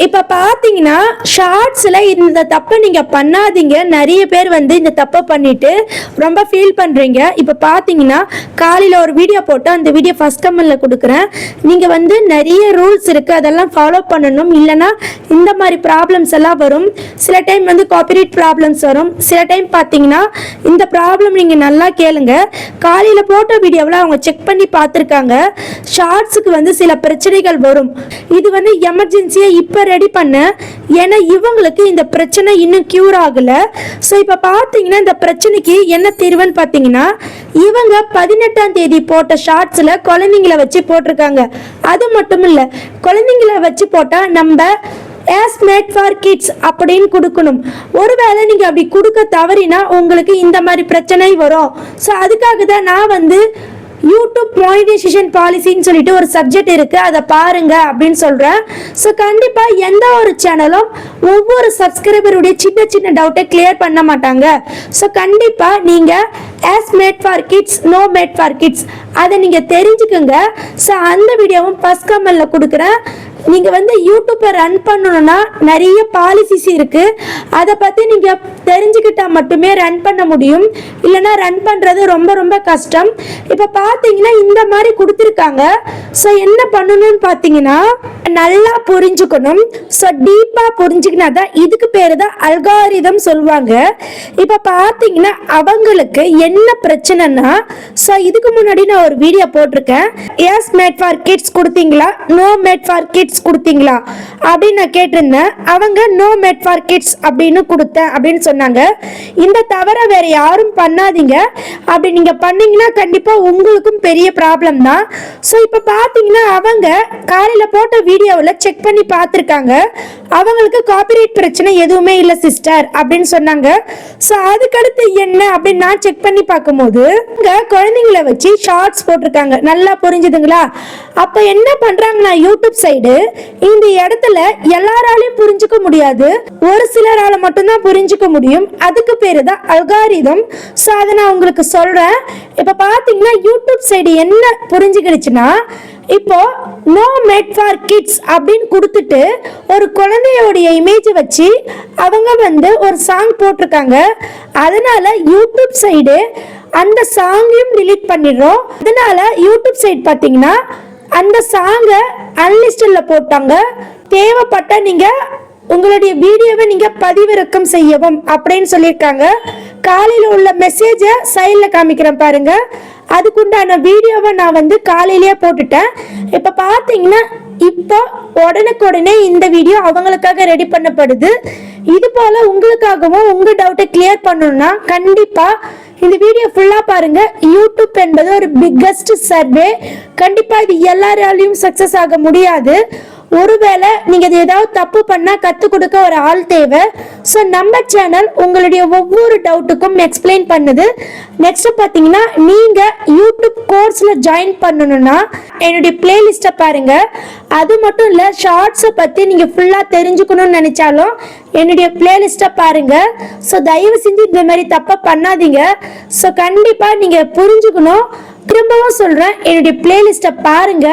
இப்போ பார்த்தீங்கன்னா ஷார்ட்ஸில் இந்த தப்பை நீங்கள் பண்ணாதீங்க. நிறைய பேர் வந்து இந்த தப்பை பண்ணிட்டு ரொம்ப ஃபீல் பண்ணுறீங்க. இப்போ பார்த்தீங்கன்னா காலையில் ஒரு வீடியோ போட்டு அந்த வீடியோ ஃபர்ஸ்ட் கமெண்ட்டில் கொடுக்குறேன். நீங்கள் வந்து நிறைய ரூல்ஸ் இருக்குது, அதெல்லாம் ஃபாலோ பண்ணணும். இல்லைனா இந்த மாதிரி ப்ராப்ளம்ஸ் எல்லாம் வரும். சில டைம் வந்து காப்பிரைட் ப்ராப்ளம்ஸ் வரும். சில டைம் பார்த்தீங்கன்னா இந்த ப்ராப்ளம் நீங்கள் நல்லா கேளுங்க. காலையில் போட்ட வீடியோவில் அவங்க செக் பண்ணி பார்த்துருக்காங்க. ஷார்ட்ஸுக்கு வந்து சில பிரச்சனைகள் வரும். இது வந்து எமர்ஜென்சியாக இப்போ ரெடி பண்ண, ஏன்னா இவங்களுக்கு இந்த பிரச்சனை இன்னும் கியூர் ஆகல. ஸோ இப்போ பார்த்தீங்கன்னா இந்த பிரச்சனைக்கு என்ன தீர்வுன்னு பார்த்தீங்கன்னா, இவங்க 18ஆம் தேதி போட்ட ஷார்ட்ஸில் குழந்தைங்கள வச்சு போட்டிருக்காங்க. அது மட்டும் இல்லை, குழந்தைங்கள வச்சு போட்டால் நம்ம as made for kids அப்படின்னு கொடுக்கணும். ஒருவேளை நீங்கள் அப்படி கொடுக்க தவறினா உங்களுக்கு இந்த மாதிரி பிரச்சனை வரும். ஸோ அதுக்காக தான் நான் வந்து யூடியூப் மானிட்டைசேஷன் பாலிசின்னு சொல்லிட்டு ஒரு சப்ஜெக்ட் இருக்கு, அதை பாருங்க அப்படின்னு சொல்றேன். ஸோ கண்டிப்பா எந்த ஒரு சேனலும் ஒவ்வொரு சப்ஸ்கிரைபருடைய சின்ன சின்ன டவுட்டை கிளியர் பண்ண மாட்டாங்க. ஸோ கண்டிப்பா நீங்க as made for kids, no made for kids அதை நீங்க தெரிஞ்சுக்குங்க. ஸோ அந்த வீடியோவும் ஃபர்ஸ்ட் கமெண்ட்ல கொடுக்குறேன். நீங்க வந்து யூடியூப்பை ரன் பண்ணணும்னா நிறைய பாலிசிஸ் இருக்கு, அதை பத்தி நீங்க தெரிஞ்சுக்கிட்டா மட்டுமே ரன் பண்ண முடியும். இல்லைன்னா ரன் பண்றது ரொம்ப ரொம்ப கஷ்டம். இப்போ பார்த்தீங்கன்னா இந்த மாதிரி கொடுத்துருக்காங்க. ஸோ என்ன பண்ணணும்னு பார்த்தீங்கன்னா நல்லா புரிஞ்சுக்கணும். ஸோ டீப்பாக புரிஞ்சுக்கினா தான், இதுக்கு பேர் தான் அல்காரிதம் சொல்லுவாங்க. இப்போ பார்த்தீங்கன்னா அவங்களுக்கு என்ன பிரச்சனைனா, ஸோ இதுக்கு முன்னாடி நான் ஒரு வீடியோ போட்டிருக்கேன். எஸ் மேட் ஃபார் கிட்ஸ் கொடுத்தீங்களா, நோ மேட் ஃபார் கிட்ஸ் கொடுத்தீங்களா அப்படின்னு நான் கேட்டிருந்தேன். அவங்க நோ மேட் ஃபார் கிட்ஸ் அப்படின்னு கொடுத்தேன் அப்படின்னு சொன்னாங்க. இந்த தவிர வேற யாரும் பண்ணாதீங்க. அப்படி நீங்க பண்ணீங்கன்னா கண்டிப்பா உங்களுக்கும் பெரிய ப்ராப்ளம் தான். ஸோ இப்போ பார்த்தீங்கன்னா அவங்க காலையில் போட்ட வீடியோவில் செக் பண்ணி பார்த்துருக்காங்க. அவங்களுக்கு காப்பிரைட் பிரச்சனை எதுவுமே இல்லை சிஸ்டர் அப்படின்னு சொன்னாங்க. ஸோ அதுக்கடுத்து என்ன அப்படின்னு நான் செக் பண்ணி பார்க்கும்போது குழந்தைங்களை வச்சு ஷார்ட்ஸ் போட்டிருக்காங்க. நல்லா புரிஞ்சுதுங்களா? அப்போ என்ன பண்றாங்கன்னா யூடியூப் சைடு இந்த இடத்துல எல்லாராலையும் புரிஞ்சுக்க முடியாது, ஒரு சிலரால மட்டும்தான் புரிஞ்சுக்க முடியும். அதுக்கு பேரு தான் அல்காரிதம். ஸோ அதை நான் உங்களுக்கு சொல்றேன். இப்போ பார்த்தீங்கன்னா யூடியூப் சைடு என்ன புரிஞ்சுக்கிடுச்சுன்னா, இப்போ நோ மேட் ஃபார் கிட்ஸ் அப்படின்னு கொடுத்துட்டு ஒரு குழந்தையோடைய இமேஜ் வச்சு அவங்க வந்து ஒரு சாங் போட்டிருக்காங்க. அதனால யூடியூப் சைடு அந்த சாங்கையும் டிலீட் பண்ணிடுறோம். அதனால யூடியூப் சைடு பார்த்தீங்கன்னா அந்த சாங்கை அன்லிஸ்டில் போட்டாங்க. தேவைப்பட்ட நீங்க உங்களுடைய வீடியோவை நீங்க பதிவிறக்கம் செய்யவும் அப்படின்னு சொல்லியிருக்காங்க. காலையில் உள்ள மெசேஜை சைடில் காமிக்கிறேன் பாருங்க. அதுக்குண்டான வீடியோவை நான் வந்து காலையிலேயே போட்டுட்டேன். இப்போ பார்த்தீங்கன்னா இப்போ உடனுக்குடனே இந்த வீடியோ அவங்களுக்காக ரெடி பண்ணப்படுது. இது போல உங்களுக்காகவும் உங்க டவுட்டை கிளியர் பண்ணணும்னா கண்டிப்பா இந்த வீடியோ ஃபுல்லா பாருங்க. யூடியூப் என்பது ஒரு பிக்கஸ்ட் சர்வே. கண்டிப்பா இது எல்லாராலையும் சக்சஸ் ஆக முடியாது. ஒருவேளை நீங்க ஏதாவது தப்பு பண்ணா கத்துக் கொடுக்க ஒரு ஆள் தேவை. ஸோ நம்ம சேனல் உங்களுடைய ஒவ்வொரு டவுட்டுக்கும் எக்ஸ்பிளைன் பண்ணுது. நெக்ஸ்ட் பார்த்தீங்கன்னா நீங்க யூடியூப் கோர்ஸ்ல ஜாயின் பண்ணணும்னா என்னுடைய பிளேலிஸ்ட்டை பாருங்க. அது மட்டும் இல்லை, ஷார்ட்ஸை பற்றி நீங்கள் ஃபுல்லாக தெரிஞ்சுக்கணும்னு நினச்சாலும் என்னுடைய பிளேலிஸ்ட்டை பாருங்க. ஸோ தயவு செஞ்சு இந்த மாதிரி தப்பை பண்ணாதீங்க. ஸோ கண்டிப்பாக நீங்கள் புரிஞ்சுக்கணும். திரும்பவும் சொல்கிறேன், என்னுடைய பிளேலிஸ்ட்டை பாருங்க.